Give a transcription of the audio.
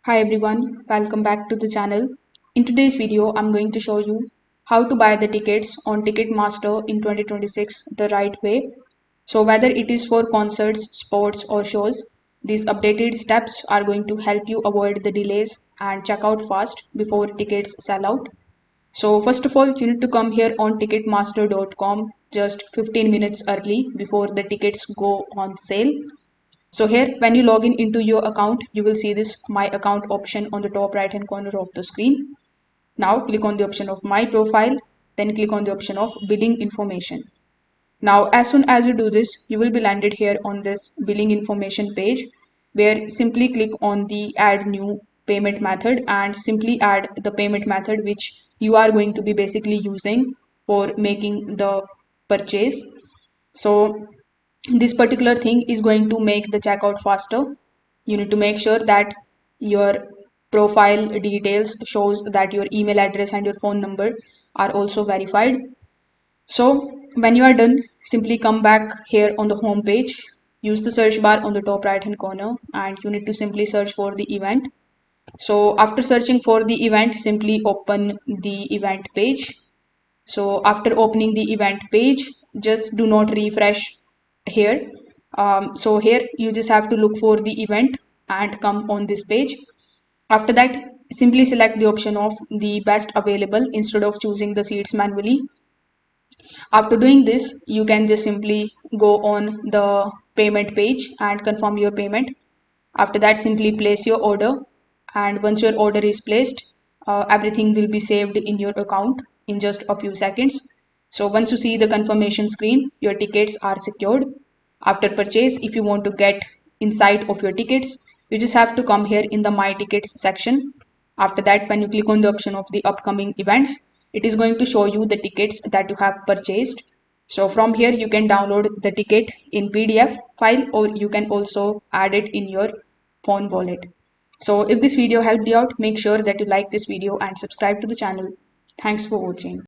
Hi everyone, welcome back to the channel. In today's video, I'm going to show you how to buy the tickets on Ticketmaster in 2026 the right way. So whether it is for concerts, sports or shows, these updated steps are going to help you avoid the delays and check out fast before tickets sell out. So first of all, you need to come here on ticketmaster.com just 15 minutes early before the tickets go on sale. So here, when you log in into your account, you will see this My Account option on the top right hand corner of the screen. Now click on the option of My Profile, then click on the option of Billing Information. Now, as soon as you do this, you will be landed here on this billing information page where simply click on the Add New Payment Method and simply add the payment method which you are going to be basically using for making the purchase. So this particular thing is going to make the checkout faster. You need to make sure that your profile details shows that your email address and your phone number are also verified. So when you are done, simply come back here on the home page, use the search bar on the top right hand corner and you need to simply search for the event. So after searching for the event, simply open the event page. So after opening the event page, just do not refresh here. So here you just have to look for the event and come on this page. After that, simply select the option of the best available instead of choosing the seats manually. After doing this, you can just simply go on the payment page and confirm your payment. After that, simply place your order, and once your order is placed, everything will be saved in your account in just a few seconds. So once you see the confirmation screen, your tickets are secured. After purchase, if you want to get insight of your tickets, you just have to come here in the My Tickets section. After that, when you click on the option of the upcoming events, it is going to show you the tickets that you have purchased. So from here, you can download the ticket in PDF file or you can also add it in your phone wallet. So if this video helped you out, make sure that you like this video and subscribe to the channel. Thanks for watching.